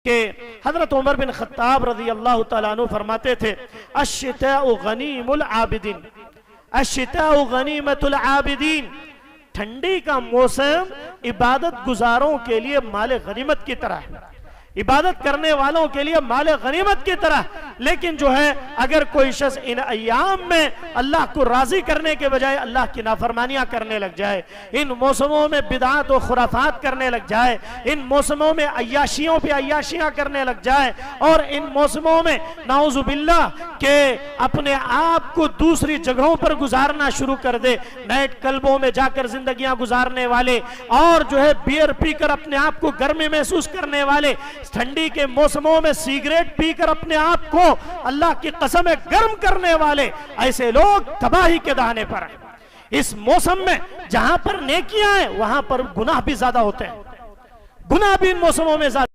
کہ حضرت عمر بن خطاب رضی اللہ تعالیٰ عنہ فرماتے تھے الشتاء غنیم العابدین، الشتاء غنیمت العابدین، ٹھنڈی کا موسم عبادت گزاروں کے لیے مال غنیمت کی طرح ہے، عبادت کرنے والوں کے لیے مال غنیمت کی طرح. لیکن جو ہے اگر کوئی شخص ان ایام میں اللہ کو راضی کرنے کے بجائے اللہ کی نافرمانیاں کرنے لگ جائے، ان موسموں میں بدعات و خرافات کرنے لگ جائے، ان موسموں میں عیاشیوں پہ عیاشیاں کرنے لگ جائے، اور ان موسموں میں نعوذ باللہ کہ اپنے آپ کو دوسری جگہوں پر گزارنا شروع کر دے، نائٹ کلبوں میں جا کر زندگیاں گزارنے والے، اور جو ہے بیئر پی کر اپنے آپ کو گرمی محسوس کرنے والے، ٹھنڈی کے موسموں میں سیگریٹ پی کر اپنے آپ کو اللہ کی قسم گرم کرنے والے، ایسے لوگ تباہی کے دہانے پر ہیں. اس موسم میں جہاں پر نیکیاں ہیں وہاں پر گناہ بھی زیادہ ہوتے ہیں، گناہ بھی ان موسموں میں زیادہ.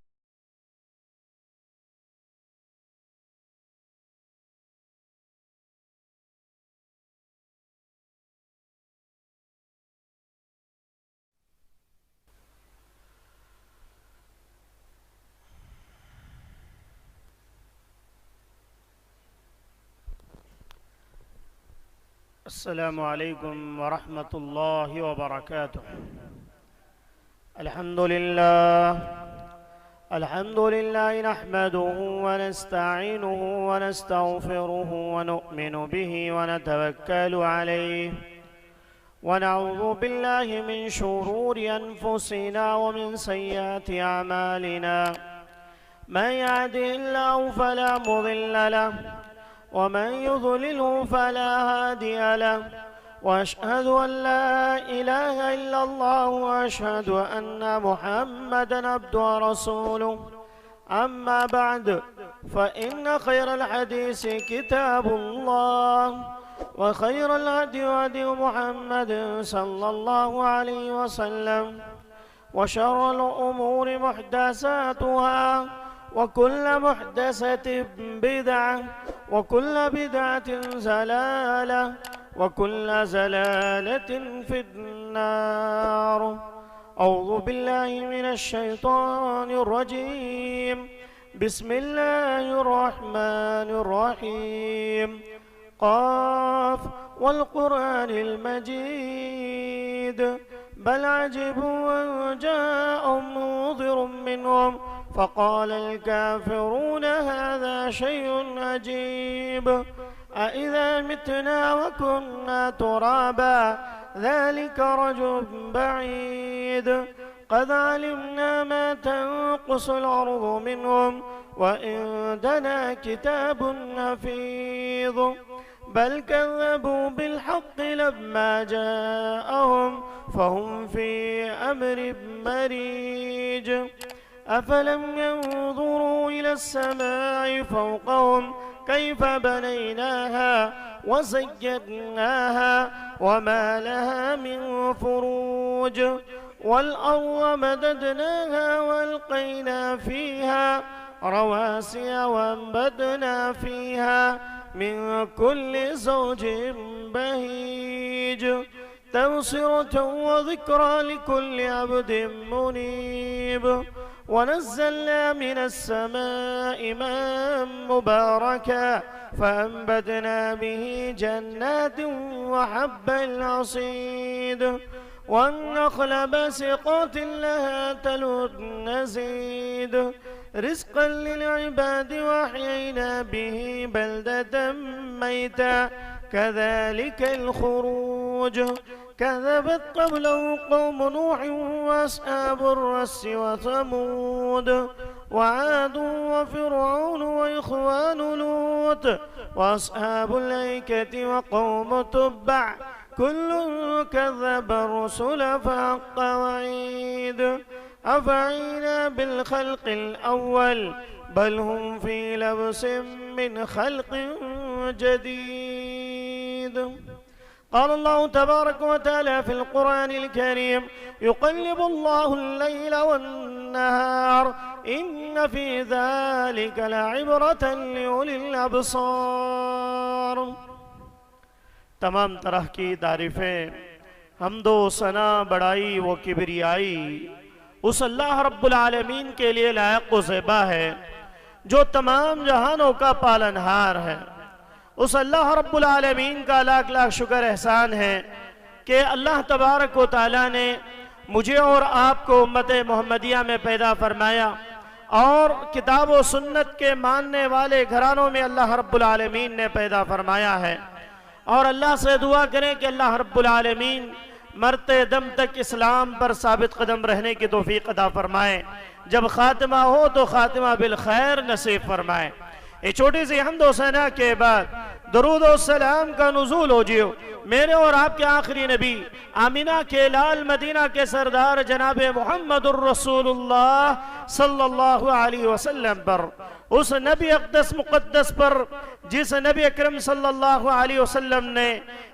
السلام علیکم ورحمۃ اللہ وبرکاتہ. الحمد للہ نحمده ونستعینه ونستغفره ونؤمن به ونتوکل علیہ ونعوذ باللہ من شرور انفسنا ومن سیئات اعمالنا من يهده الله فلا مضل له ومن يضلله فلا هادي له وأشهد أن لا إله إلا الله وأشهد أن محمدا عبده ورسوله. أما بعد فإن خير الحديث كتاب الله وخير الهدي هدي محمد صلى الله عليه وسلم وشر الأمور محدثاتها وكل محدثة بدعة وكل بدعة زلالة وكل زلالة في النار. أعوذ بالله من الشيطان الرجيم. بسم الله الرحمن الرحيم. قاف والقرآن المجيد بل عجبوا أن جاءهم منذر منهم فقال الكافرون هذا شيء عجيب أإذا متنا وكنا ترابا ذلك رجل بعيد قد علمنا ما تنقص الأرض منهم وعندنا كتاب حفيظ بل كذبوا بالحق لما جاءهم فهم في أمر مريج أفلم ينظروا إلى السماء فوقهم كيف بنيناها وزيناها وما لها من فروج والأرض مددناها وألقينا فيها رواسي وأنبتنا فيها من كل زوج بهيج تبصرة وذكرى لكل عبد منيب. ونزلنا من السماء ماء مباركا فأنبتنا به جنات وحب الحصيد والنخل باسقات لها تلو نزيد رزقا للعباد وأحيينا به بلدة ميتا كذلك الخروج كذبت قبله قوم نوح وأصحاب الرس وثمود وعاد وفرعون وإخوان لوط وأصحاب الأيكة وقوم تبع كل كذب الرسل فحق وعيد أفعينا بالخلق الأول بل هم في لبس من خلق جديد. قال الله تبارك وتعالى في القرآن الكريم يقلب الله الليل والنهار إن في ذلك لعبرة لأولي الأبصار. تمام طرح کی تعریفیں، حمد و ثنا، بڑائی و کبریائی اس اللہ رب العالمین کے لیے لائق و زیبا ہے جو تمام جہانوں کا پالنہار ہے۔ اس اللہ رب العالمین کا لاکھ لاکھ شکر احسان ہے کہ اللہ تبارک و تعالیٰ نے مجھے اور آپ کو امت محمدیہ میں پیدا فرمایا اور کتاب و سنت کے ماننے والے گھرانوں میں اللہ رب العالمین نے پیدا فرمایا ہے۔ اور اللہ سے دعا کریں کہ اللہ رب العالمین مرتے دم تک اسلام پر ثابت قدم رہنے کی توفیق عطا فرمائے، جب خاتمہ ہو تو خاتمہ بالخیر نصیب فرمائے۔ ایک چھوٹی سی حمد و ثنا کے بعد درود و سلام کا نزول ہو جیو میرے اور آپ کے آخری نبی آمینہ کے لال مدینہ کے سردار جناب محمد الرسول اللہ صلی اللہ علیہ وسلم پر، اس نبی اقدس مقدس پر جس نبی اکرم صلی اللہ علیہ وسلم نے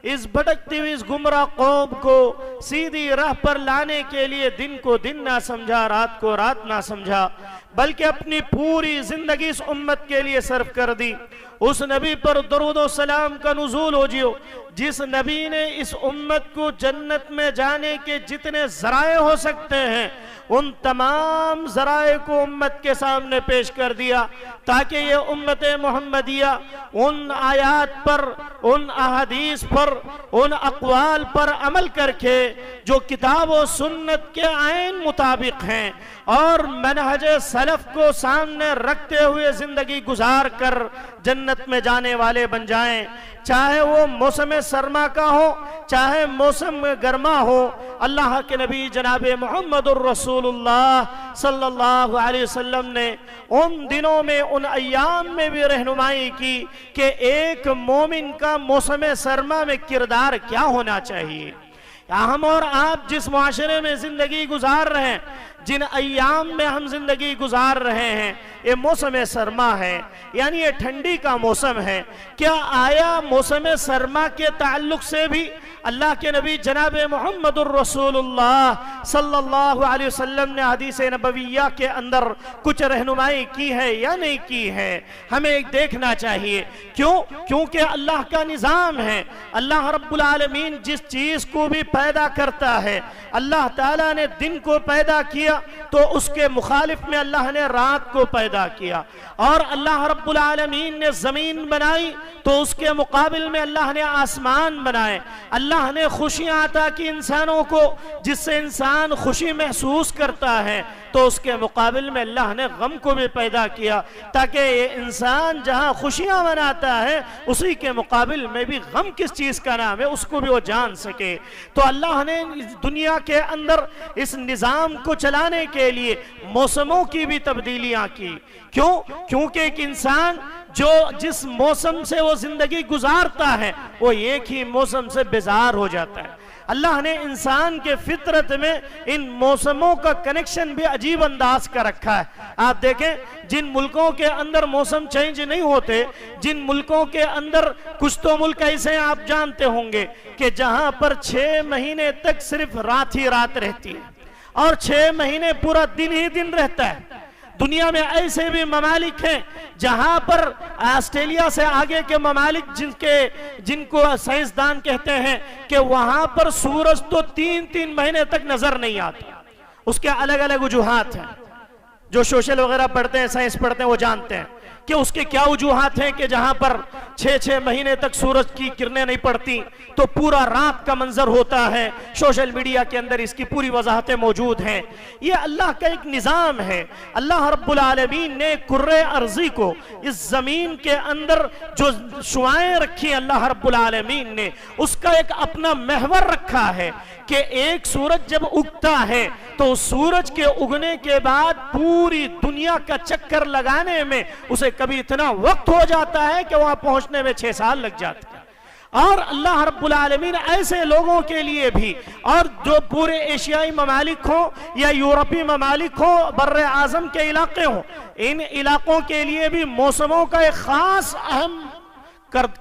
اس بھٹکتی ہوئی اس گمراہ قوم کو سیدھی راہ پر لانے کے لیے دن کو دن نہ سمجھا، رات کو رات نہ سمجھا، بلکہ اپنی پوری زندگی اس امت کے لیے صرف کر دی۔ اس نبی پر درود و سلام کا نزول ہو جیو جس نبی نے اس امت کو جنت میں جانے کے جتنے ذرائع ہو سکتے ہیں ان تمام ذرائع کو امت کے سامنے پیش کر دیا، تاکہ یہ امت محمدیہ ان آیات پر، ان احادیث پر، ان اقوال پر عمل کر کے جو کتاب و سنت کے عین مطابق ہیں اور منہج سلف کو سامنے رکھتے ہوئے زندگی گزار کر جنت میں جانے والے بن جائیں۔ چاہے وہ موسم سرما کا ہو، چاہے موسم گرما ہو، اللہ کے نبی جناب محمد الرسول اللہ صلی اللہ علیہ وسلم نے ان دنوں میں، ان ایام میں بھی رہنمائی کی کہ ایک مومن کا موسم سرما میں کردار کیا ہونا چاہیے۔ ہم اور آپ جس معاشرے میں زندگی گزار رہے ہیں، جن ایام میں ہم زندگی گزار رہے ہیں، یہ موسم سرما ہے، یعنی یہ ٹھنڈی کا موسم ہے۔ کیا آیا موسم سرما کے تعلق سے بھی اللہ کے نبی جناب محمد الرسول اللہ صلی اللہ علیہ وسلم نے حدیث نبویہ کے اندر کچھ رہنمائی کی ہے یا نہیں کی ہے؟ ہمیں ایک دیکھنا چاہیے۔ کیونکہ اللہ کا نظام ہے، اللہ رب العالمین جس چیز کو بھی پیدا کرتا ہے، اللہ تعالیٰ نے دن کو پیدا کیا تو اس کے مخالف میں اللہ نے رات کو پیدا کیا، اور اللہ رب العالمین نے زمین بنائی تو اس کے مقابل میں اللہ نے آسمان بنائے۔ اللہ نے خوشیاں عطا کی انسانوں کو جس سے انسان خوشی محسوس کرتا ہے، تو اس کے مقابل میں اللہ نے غم کو بھی پیدا کیا تاکہ یہ انسان جہاں خوشیاں مناتا ہے اسی کے مقابل میں بھی غم کس چیز کا نام ہے اس کو بھی وہ جان سکے۔ تو اللہ نے دنیا کے اندر اس نظام کو چلانے کے لیے موسموں کی بھی تبدیلیاں کی۔ کیونکہ ایک انسان جو جس موسم سے وہ زندگی گزارتا ہے وہ ایک ہی موسم سے بیزار ہو جاتا ہے۔ اللہ نے انسان کے فطرت میں ان موسموں کا کنیکشن بھی عجیب انداز کا رکھا ہے۔ آپ دیکھیں جن ملکوں کے اندر موسم چینج نہیں ہوتے، جن ملکوں کے اندر کچھ تو ملک ایسے ہیں آپ جانتے ہوں گے کہ جہاں پر 6 مہینے تک صرف رات ہی رات رہتی ہے اور 6 مہینے پورا دن ہی دن رہتا ہے۔ دنیا میں ایسے بھی ممالک ہیں جہاں پر آسٹریلیا سے آگے کے ممالک جن کو سائنسدان کہتے ہیں کہ وہاں پر سورج تو 3 مہینے تک نظر نہیں آتا۔ اس کے الگ الگ وجوہات ہیں، جو سوشل وغیرہ پڑھتے ہیں، سائنس پڑھتے ہیں، وہ جانتے ہیں کہ اس کے کیا وجوہات ہیں کہ جہاں پر 6 مہینے تک سورج کی کرنیں نہیں پڑتی تو پورا رات کا منظر ہوتا ہے۔ سوشل میڈیا کے اندر اس کی پوری وضاحتیں موجود ہیں۔ یہ اللہ کا ایک نظام ہے۔ اللہ رب العالمین نے کرۂ ارضی کو، اس زمین کے اندر جو شعاعیں رکھی اللہ رب العالمین نے، اس کا ایک اپنا محور رکھا ہے کہ ایک سورج جب اگتا ہے تو سورج کے اگنے کے بعد پوری دنیا کا چکر لگانے میں اسے کبھی اتنا وقت ہو جاتا ہے کہ وہاں پہنچنے میں 6 سال لگ جاتے ہیں۔ اور اللہ رب العالمین ایسے لوگوں کے لیے بھی، اور جو پورے ایشیائی ممالک ہوں یا یورپی ممالک ہوں، بر اعظم کے علاقے ہوں، ان علاقوں کے لیے بھی موسموں کا ایک خاص اہم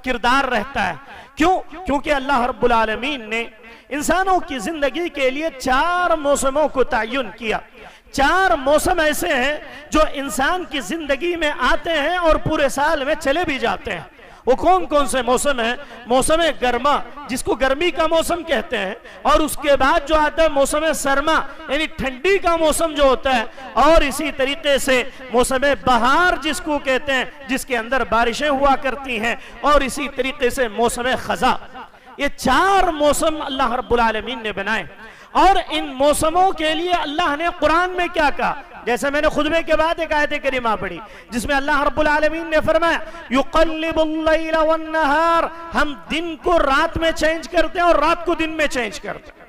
کردار رہتا ہے۔ کیونکہ اللہ رب العالمین نے انسانوں کی زندگی کے لیے 4 موسموں کو تعین کیا۔ 4 موسم ایسے ہیں جو انسان کی زندگی میں آتے ہیں اور پورے سال میں چلے بھی جاتے ہیں۔ وہ کون کون سے موسم ہیں؟ موسم گرما جس کو گرمی کا موسم کہتے ہیں، اور اس کے بعد جو آتا ہے موسم سرما یعنی ٹھنڈی کا موسم جو ہوتا ہے، اور اسی طریقے سے موسم بہار جس کو کہتے ہیں جس کے اندر بارشیں ہوا کرتی ہیں، اور اسی طریقے سے موسم خزاں۔ یہ 4 موسم اللہ رب العالمین نے بنائے، اور ان موسموں کے لیے اللہ نے قرآن میں کیا کہا؟ جیسے میں نے خطبے کے بعد ایک آیت کریمہ پڑھی جس میں اللہ رب العالمین نے فرمایا یقلب اللیل والنہار، ہم دن کو رات میں چینج کرتے ہیں اور رات کو دن میں چینج کرتے ہیں،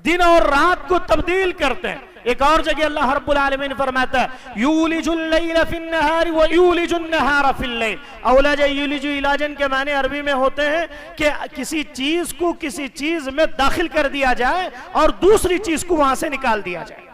دن اور رات کو تبدیل کرتے ہیں۔ ایک اور جگہ اللہ رب العالمین فرماتا ہے یولج اللیل فی النہار ویولج النہار فی اللیل۔ اولج یولج علاجن کے معنی عربی میں ہوتے ہیں کہ کسی چیز کو کسی چیز میں داخل کر دیا جائے اور دوسری چیز کو وہاں سے نکال دیا جائے۔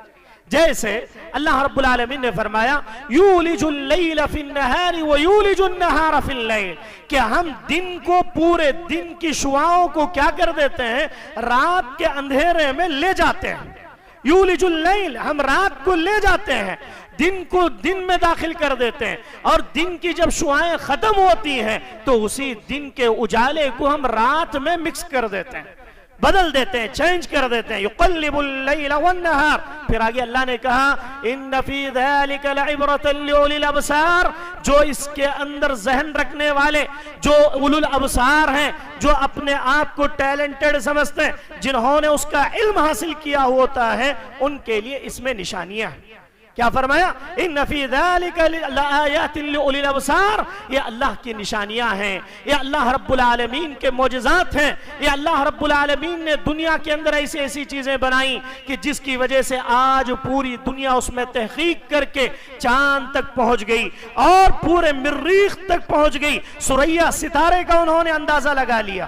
جیسے اللہ رب العالمین نے فرمایا یولج اللیل فی النہار ویولج النہار فی اللیل، کہ ہم دن کو پورے دن کی شعاعوں کو کیا کر دیتے ہیں؟ رات کے اندھیرے میں لے جاتے ہیں۔ یولج اللیل، ہم رات کو لے جاتے ہیں، دن کو دن میں داخل کر دیتے ہیں، اور دن کی جب شعاعیں ختم ہوتی ہیں تو اسی دن کے اجالے کو ہم رات میں مکس کر دیتے ہیں، بدل دیتے ہیں، چینج کر دیتے ہیں۔ یقلب اللیل والنہار۔ پھر آگے اللہ نے کہا ان فی ذلک لعبرۃ لأولی الابصار، جو اس کے اندر ذہن رکھنے والے، جو اولو الابصار ہیں، جو اپنے آپ کو ٹیلنٹڈ سمجھتے ہیں، جنہوں نے اس کا علم حاصل کیا ہوتا ہے، ان کے لیے اس میں نشانیاں ہیں۔ کیا فرمایا؟ ان فی ذلک لآیات لأولی الابصار، یہ اللہ کی نشانیاں ہیں، یہ اللہ رب العالمین کے معجزات ہیں، یہ اللہ رب العالمین نے دنیا کے اندر ایسی ایسی چیزیں بنائیں کہ جس کی وجہ سے آج پوری دنیا اس میں تحقیق کر کے چاند تک پہنچ گئی اور پورے مریخ تک پہنچ گئی، ثریا ستارے کا انہوں نے اندازہ لگا لیا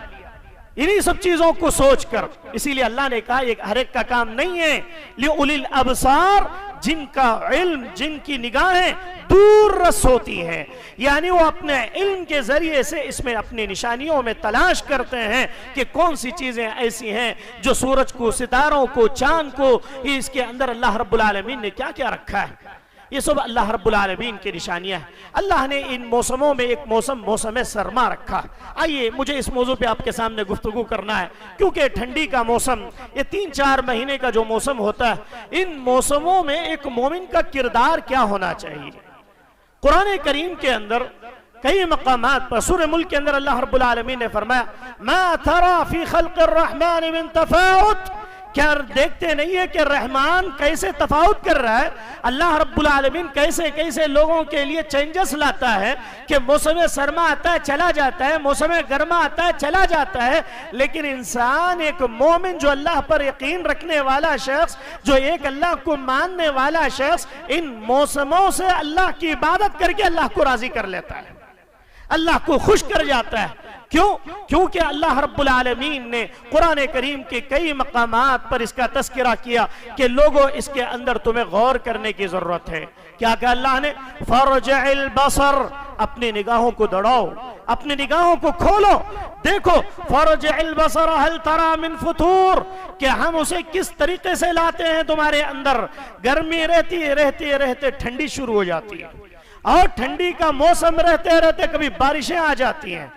انہی سب چیزوں کو سوچ کر۔ اسی لیے اللہ نے کہا یہ ہر ایک کا کام نہیں ہے، لأولی الابصار، جن کا علم، جن کی نگاہیں دور رس ہوتی ہیں، یعنی وہ اپنے علم کے ذریعے سے اس میں اپنی نشانیوں میں تلاش کرتے ہیں کہ کون سی چیزیں ایسی ہیں جو سورج کو، ستاروں کو، چاند کو، اس کے اندر اللہ رب العالمین نے کیا کیا رکھا ہے۔ یہ سب اللہ رب العالمین کی نشانیاں ہیں۔ اللہ نے ان موسموں میں ایک موسم موسم سرما رکھا۔ آئیے مجھے اس موضوع پہ آپ کے سامنے گفتگو کرنا ہے، کیونکہ ٹھنڈی کا موسم، یہ 3-4 مہینے کا جو موسم ہوتا ہے، ان موسموں میں ایک مومن کا کردار کیا ہونا چاہیے۔ قرآن کریم کے اندر کئی مقامات پر، سورہ ملک کے اندر اللہ رب العالمین نے فرمایا ما ترى فی خلق الرحمن من تفاوت، کیا دیکھتے نہیں ہے کہ رحمان کیسے تفاوت کر رہا ہے؟ اللہ رب العالمین کیسے کیسے لوگوں کے لیے چینجز لاتا ہے کہ موسم سرما آتا ہے چلا جاتا ہے، موسم گرما آتا ہے چلا جاتا ہے، لیکن انسان، ایک مومن جو اللہ پر یقین رکھنے والا شخص، جو ایک اللہ کو ماننے والا شخص، ان موسموں سے اللہ کی عبادت کر کے اللہ کو راضی کر لیتا ہے، اللہ کو خوش کر جاتا ہے۔ کیوں؟ کیونکہ اللہ رب العالمین نے قرآن کریم کے کئی مقامات پر اس کا تذکرہ کیا کہ لوگوں اس کے اندر تمہیں غور کرنے کی ضرورت ہے۔ کیا کہ اللہ نے فرجع البصر، اپنی نگاہوں کو دوڑاؤ، اپنی نگاہوں کو کھولو، دیکھو فرجع البصر هل ترى من فطور، کہ ہم اسے کس طریقے سے لاتے ہیں تمہارے اندر۔ گرمی رہتے ٹھنڈی شروع ہو جاتی ہے، اور ٹھنڈی کا موسم رہتے رہتے کبھی بارشیں آ جاتی ہیں،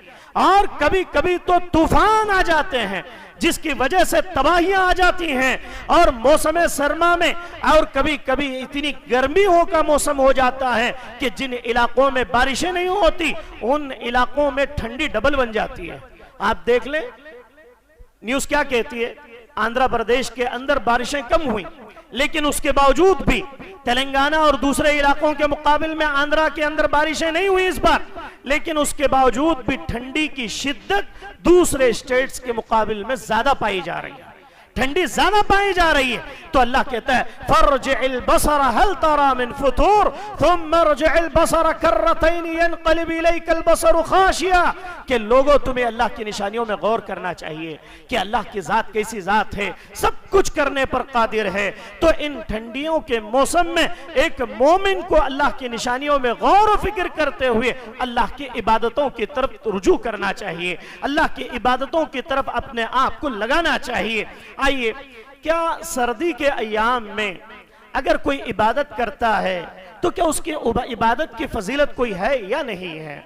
اور کبھی کبھی تو طوفان آ جاتے ہیں جس کی وجہ سے تباہیاں آ جاتی ہیں، اور موسم سرما میں اور کبھی کبھی اتنی گرمیوں کا موسم ہو جاتا ہے کہ جن علاقوں میں بارشیں نہیں ہوتی ان علاقوں میں ٹھنڈی ڈبل بن جاتی ہے۔ آپ دیکھ لیں نیوز کیا کہتی ہے، آندھرا پردیش کے اندر بارشیں کم ہوئیں، لیکن اس کے باوجود بھی تلنگانہ اور دوسرے علاقوں کے مقابل میں آندھرا کے اندر بارشیں نہیں ہوئی اس بار، لیکن اس کے باوجود بھی ٹھنڈی کی شدت دوسرے اسٹیٹس کے مقابل میں زیادہ پائی جا رہی ہے، ٹھنڈی زیادہ پائی جا رہی ہے۔ تو اللہ کہتا ہے فرجع البصر هل ترى من فطور ثم ارجع البصر كرتين ينقلب اليك البصر خاشعا، کہ لوگوں تمہیں اللہ کی نشانیوں میں غور کرنا چاہیے کہ اللہ کی ذات کیسی ذات ہے، سب کچھ کرنے پر قادر ہے۔ تو ان ٹھنڈیوں کے موسم میں ایک مومن کو اللہ کی نشانیوں میں غور و فکر کرتے ہوئے اللہ کی عبادتوں کی طرف رجوع کرنا چاہیے، اللہ کی عبادتوں کی طرف اپنے آپ کو لگانا چاہیے۔ آئیے، کیا سردی کے ایام میں اگر کوئی عبادت کرتا ہے تو کیا اس کی عبادت کی فضیلت کوئی ہے یا نہیں ہے؟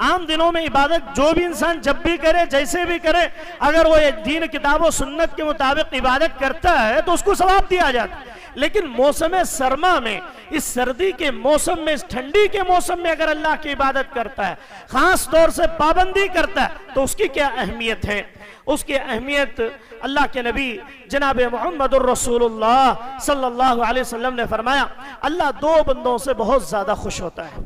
عام دنوں میں عبادت جو بھی انسان جب بھی کرے جیسے بھی کرے، اگر وہ دین کتاب و سنت کے مطابق عبادت کرتا ہے تو اس کو ثواب دیا جاتا ہے۔ لیکن موسم سرما میں، اس سردی کے موسم میں، اس ٹھنڈی کے موسم میں اگر اللہ کی عبادت کرتا ہے، خاص طور سے پابندی کرتا ہے، تو اس کی کیا اہمیت ہے؟ اس کی اہمیت اللہ کے نبی جناب محمد الرسول اللہ صلی اللہ علیہ وسلم نے فرمایا، اللہ دو بندوں سے بہت زیادہ خوش ہوتا ہے،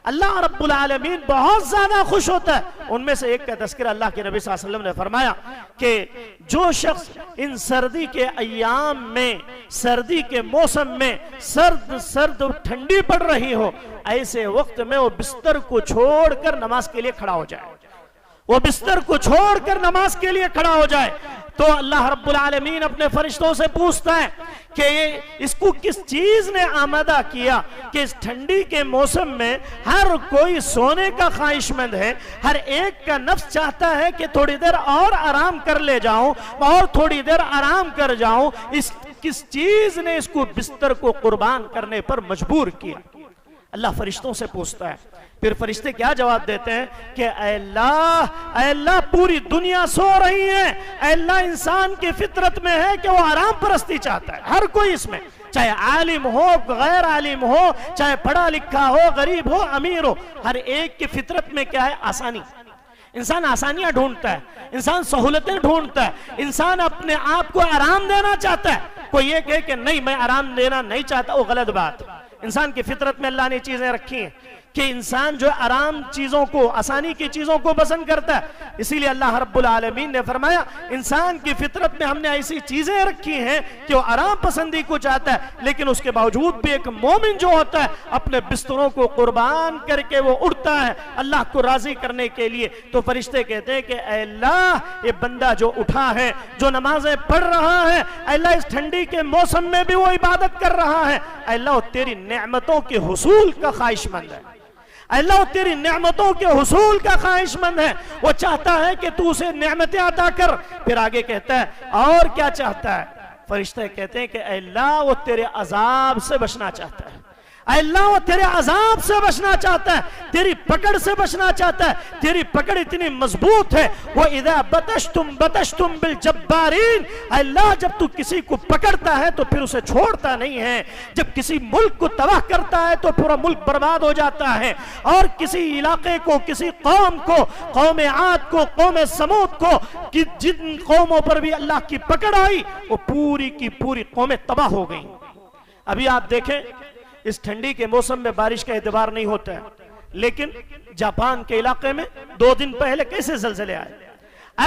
اللہ رب العالمین بہت زیادہ خوش ہوتا ہے۔ ان میں سے ایک کا تذکرہ اللہ کے نبی صلی اللہ علیہ وسلم نے فرمایا کہ جو شخص ان سردی کے ایام میں، سردی کے موسم میں سرد ٹھنڈی پڑ رہی ہو، ایسے وقت میں وہ بستر کو چھوڑ کر نماز کے لیے کھڑا ہو جائے، وہ بستر کو چھوڑ کر نماز کے لیے کھڑا ہو جائے، تو اللہ رب العالمین اپنے فرشتوں سے پوچھتا ہے کہ اس کو کس چیز نے آمادہ کیا کہ اس ٹھنڈی کے موسم میں ہر کوئی سونے کا خواہش مند ہے، ہر ایک کا نفس چاہتا ہے کہ تھوڑی دیر اور آرام کر لے جاؤں اور تھوڑی دیر آرام کر جاؤں، کس چیز نے اس کو بستر کو قربان کرنے پر مجبور کیا؟ اللہ فرشتوں سے پوچھتا ہے۔ پھر فرشتے کیا جواب دیتے ہیں کہ اے اللہ پوری دنیا سو رہی ہے، اے اللہ انسان کی فطرت میں ہے کہ وہ آرام پرستی چاہتا ہے، ہر کوئی اس میں، چاہے عالم ہو غیر عالم ہو، چاہے پڑھا لکھا ہو غریب ہو امیر ہو، ہر ایک کی فطرت میں کیا ہے؟ آسانی۔ انسان آسانیاں ڈھونڈتا ہے، انسان سہولتیں ڈھونڈتا ہے، انسان اپنے آپ کو آرام دینا چاہتا ہے۔ کوئی یہ کہے کہ نہیں میں آرام دینا نہیں چاہتا، وہ غلط بات۔ انسان کی فطرت میں اللہ نے چیزیں رکھی ہیں کہ انسان جو آرام چیزوں کو، آسانی کی چیزوں کو پسند کرتا ہے، اسی لیے اللہ رب العالمین نے فرمایا انسان کی فطرت میں ہم نے ایسی چیزیں رکھی ہیں کہ وہ آرام پسندی کو چاہتا ہے، لیکن اس کے باوجود بھی ایک مومن جو ہوتا ہے اپنے بستروں کو قربان کر کے وہ اٹھتا ہے اللہ کو راضی کرنے کے لیے۔ تو فرشتے کہتے ہیں کہ اے اللہ یہ بندہ جو اٹھا ہے، جو نمازیں پڑھ رہا ہے، اے اللہ اس ٹھنڈی کے موسم میں بھی وہ عبادت کر رہا ہے، اے اللہ وہ تیری نعمتوں کے حصول کا خواہش مند ہے، اللہ تیری نعمتوں کے حصول کا خواہش مند ہے، وہ چاہتا ہے کہ تو اسے نعمتیں عطا کر۔ پھر آگے کہتا ہے اور کیا چاہتا ہے؟ فرشتے کہتے ہیں کہ اے اللہ وہ تیرے عذاب سے بچنا چاہتا ہے، اے اللہ وہ تیرے عذاب سے بچنا چاہتا ہے، تیری پکڑ سے بچنا چاہتا ہے۔ تیری پکڑ اتنی مضبوط ہے، وَإِذَا بَطَشْتُمْ بِالْجَبَّارِينَ، اے اللہ جب تو کسی کو پکڑتا ہے تو پھر اسے چھوڑتا نہیں ہے، جب کسی ملک کو تباہ کرتا ہے تو پورا ملک برباد ہو جاتا ہے، اور کسی علاقے کو، کسی قوم کو، قوم عاد کو، قوم سمود کو، جن قوموں پر بھی اللہ کی پکڑ آئی وہ پوری کی پوری قومیں تباہ ہو گئیں۔ ابھی آپ دیکھیں اس ٹھنڈی کے موسم میں بارش کا اعتبار نہیں ہوتا ہے، لیکن جاپان کے علاقے میں 2 دن پہلے کیسے زلزلے آئے،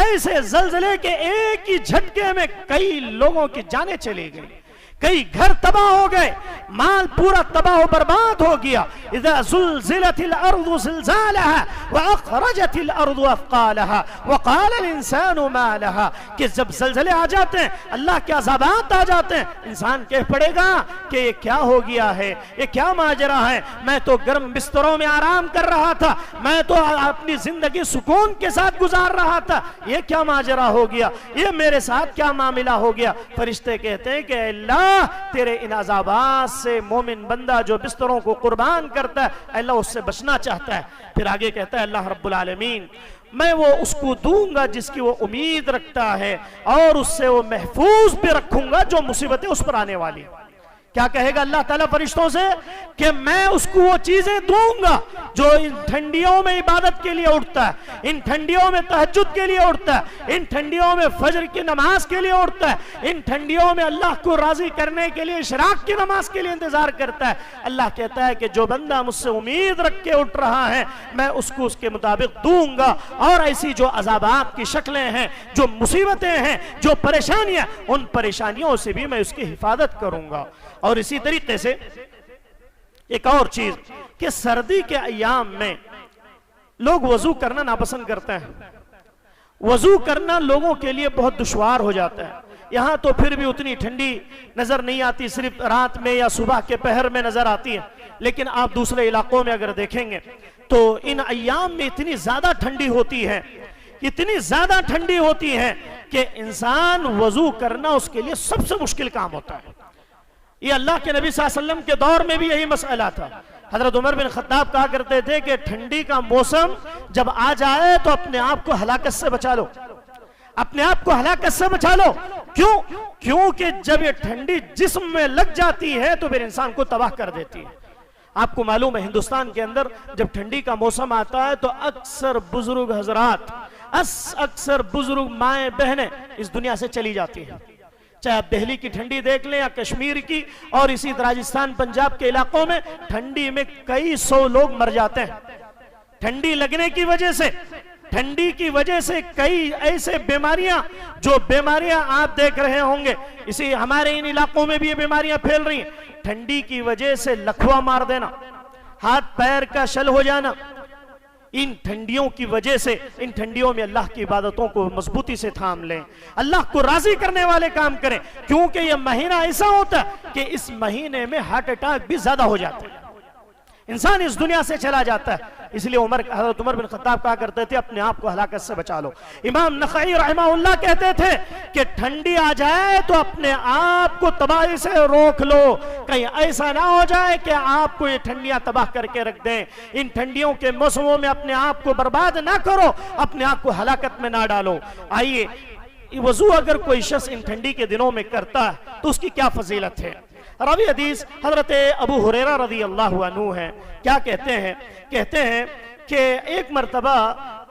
ایسے زلزلے کے ایک ہی جھٹکے میں کئی لوگوں کی جانیں چلی گئی، کئی گھر تباہ ہو گئے، مال پورا تباہ و برباد ہو گیا۔ اذا زلزلت الارض زلزالها واخرجت الارض اثقالها وقال الانسان ما لها، کہ جب زلزلے آ جاتے ہیں، اللہ کے عذابات آ جاتے ہیں، انسان کہہ پڑے گا کہ یہ کیا ہو گیا ہے، یہ کیا ماجرا ہے، میں تو گرم بستروں میں آرام کر رہا تھا، میں تو اپنی زندگی سکون کے ساتھ گزار رہا تھا، یہ کیا ماجرا ہو گیا، یہ میرے ساتھ کیا معاملہ ہو گیا۔ فرشتے کہتے ہیں کہ اللہ تیرے ان عذابات سے مومن بندہ جو بستروں کو قربان کرتا ہے اللہ اس سے بچنا چاہتا ہے۔ پھر آگے کہتا ہے اللہ رب العالمین میں وہ اس کو دوں گا جس کی وہ امید رکھتا ہے، اور اس سے وہ محفوظ بھی رکھوں گا جو مصیبتیں اس پر آنے والی۔ کیا کہے گا اللہ تعالیٰ فرشتوں سے کہ میں اس کو وہ چیزیں دوں گا جو ان ٹھنڈیوں میں عبادت کے لیے اٹھتا ہے، ان ٹھنڈیوں میں تہجد کے لیے اٹھتا ہے، ان ٹھنڈیوں میں فجر کی نماز کے لیے اٹھتا ہے، ان ٹھنڈیوں میں اللہ کو راضی کرنے کے لیے اشراق کی نماز کے لیے انتظار کرتا ہے۔ اللہ کہتا ہے کہ جو بندہ مجھ سے امید رکھ کے اٹھ رہا ہے میں اس کو اس کے مطابق دوں گا، اور ایسی جو عذابات کی شکلیں ہیں، جو مصیبتیں ہیں، جو پریشانیاں، ان پریشانیوں سے بھی میں اس کی حفاظت کروں گا۔ اور اسی طریقے سے ایک اور چیز کہ سردی کے ایام میں لوگ وضو کرنا ناپسند کرتے ہیں، وضو کرنا لوگوں کے لیے بہت دشوار ہو جاتا ہے۔ یہاں تو پھر بھی اتنی ٹھنڈی نظر نہیں آتی، صرف رات میں یا صبح کے پہر میں نظر آتی ہے، لیکن آپ دوسرے علاقوں میں اگر دیکھیں گے تو ان ایام میں اتنی زیادہ ٹھنڈی ہوتی ہے، اتنی زیادہ ٹھنڈی ہوتی ہے کہ انسان وضو کرنا اس کے لیے سب سے مشکل کام ہوتا ہے۔ یہ اللہ کے نبی صلی اللہ علیہ وسلم کے دور میں بھی یہی مسئلہ تھا، حضرت عمر بن خطاب کہا کرتے تھے کہ ٹھنڈی کا موسم جب آ جائے تو اپنے آپ کو ہلاکت سے بچا لو، اپنے آپ کو ہلاکت سے بچا لو۔ کیوں؟ کیونکہ جب یہ ٹھنڈی جسم میں لگ جاتی ہے تو پھر انسان کو تباہ کر دیتی ہے۔ آپ کو معلوم ہے ہندوستان کے اندر جب ٹھنڈی کا موسم آتا ہے تو اکثر بزرگ حضرات، اکثر بزرگ مائیں بہنیں اس دنیا سے چلی جاتی ہیں۔ چاہے آپ دہلی کی ٹھنڈی دیکھ لیں یا کشمیر کی، اور اسی راجستھان پنجاب کے علاقوں میں ٹھنڈی میں کئی سو لوگ مر جاتے ہیں ٹھنڈی لگنے کی وجہ سے۔ ٹھنڈی کی وجہ سے کئی ایسے بیماریاں، جو بیماریاں آپ دیکھ رہے ہوں گے، اسی ہمارے ان علاقوں میں بھی یہ بیماریاں پھیل رہی ہیں۔ ٹھنڈی کی وجہ سے لکھوا مار دینا، ہاتھ پیر کا شل ہو جانا، ان ٹھنڈیوں کی وجہ سے، ان ٹھنڈیوں میں اللہ کی عبادتوں کو مضبوطی سے تھام لیں، اللہ کو راضی کرنے والے کام کریں، کیونکہ یہ مہینہ ایسا ہوتا ہے کہ اس مہینے میں ہارٹ اٹیک بھی زیادہ ہو جاتا ہے، انسان اس دنیا سے چلا جاتا ہے۔ اس لیے حضرت عمر بن خطاب کہا کرتے تھے اپنے آپ کو ہلاکت سے بچا لو۔ امام نخعی رحمہ اللہ کہتے تھے کہ ٹھنڈی آ جائے تو اپنے آپ کو تباہی سے روک لو، کہیں ایسا نہ ہو جائے کہ آپ کو یہ ٹھنڈیاں تباہ کر کے رکھ دیں۔ ان ٹھنڈیوں کے موسموں میں اپنے آپ کو برباد نہ کرو، اپنے آپ کو ہلاکت میں نہ ڈالو۔ آئیے وضو اگر کوئی شخص ان ٹھنڈی کے دنوں میں کرتا ہے تو اس کی کیا فضیلت ہے؟ راوی حدیث حضرت ابو ہریرہ رضی اللہ عنہ ہیں، کیا کہتے ہیں کہ ایک مرتبہ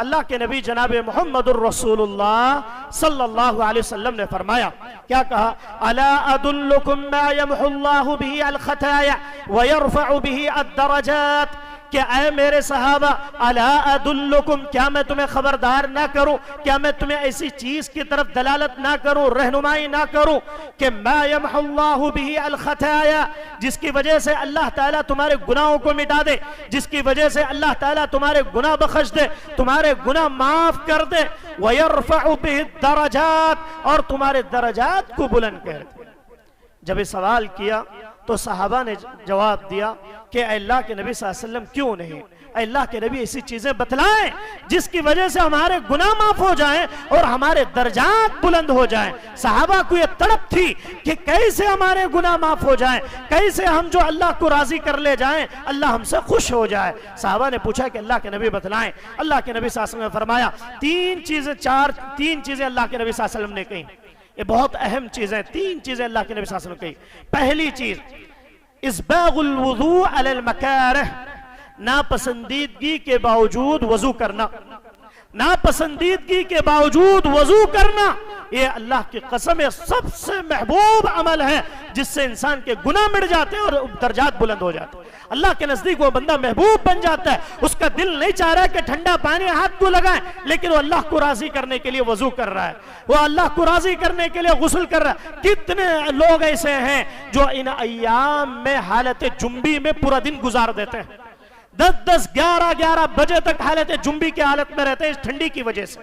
اللہ کے نبی جناب محمد الرسول اللہ صلی اللہ علیہ وسلم نے فرمایا، کیا کہا؟ الا ادلکم ما یمحو اللہ بہ الخطایا ویرفع بہ الدرجات، کہ اے میرے صحابہ الا ادلکم، کیا میں تمہیں خبردار نہ کروں، کیا میں تمہیں ایسی چیز کی طرف دلالت نہ کروں، رہنمائی نہ کروں کہ ما یمحو اللہ بہ الخطایا، جس کی وجہ سے اللہ تعالیٰ تمہارے گناہوں کو مٹا دے، جس کی وجہ سے اللہ تعالیٰ تمہارے گناہ بخش دے، تمہارے گناہ معاف کر دے، ویرفع بہ الدرجات، اور تمہارے درجات کو بلند کر دے۔ جب یہ سوال کیا تو صحابہ نے جواب دیا کہ اے اللہ کے نبی صلی اللہ علیہ وسلم کیوں نہیں، اے اللہ کے نبی ایسی چیزیں بتلائیں جس کی وجہ سے ہمارے گناہ معاف ہو جائیں اور ہمارے درجات بلند ہو جائیں۔ صحابہ کو یہ تڑپ تھی کہ کیسے ہمارے گناہ معاف ہو جائیں، کیسے ہم جو اللہ کو راضی کر لے جائیں، اللہ ہم سے خوش ہو جائے۔ صحابہ نے پوچھا کہ اللہ کے نبی بتلائیں۔ اللہ کے نبی صلی اللہ علیہ وسلم نے فرمایا تین چیزیں اللہ کے نبی صلی اللہ علیہ وسلم نے کہیں، یہ بہت اہم چیزیں، تین چیزیں اللہ کے نبی صلی اللہ علیہ وسلم نے کہیں۔ پہلی چیز اسباغ الوضوء علی المکارہ، ناپسندیدگی کے باوجود وضو کرنا، ناپسندیدگی کے باوجود وضو کرنا، یہ اللہ کی قسم ہے سب سے محبوب عمل ہے جس سے انسان کے گناہ مٹ جاتے ہیں اور درجات بلند ہو جاتے ہیں۔ اللہ کے نزدیک وہ بندہ محبوب بن جاتا ہے، اس کا دل نہیں چاہ رہا کہ ٹھنڈا پانی ہاتھ کو لگائیں، لیکن وہ اللہ کو راضی کرنے کے لیے وضو کر رہا ہے، وہ اللہ کو راضی کرنے کے لیے غسل کر رہا ہے۔ کتنے لوگ ایسے ہیں جو ان ایام میں حالت جنبی میں پورا دن گزار دیتے ہیں، 10 11 بجے تک حالت جنبی کی حالت میں رہتے ہیں اس ٹھنڈی کی وجہ سے،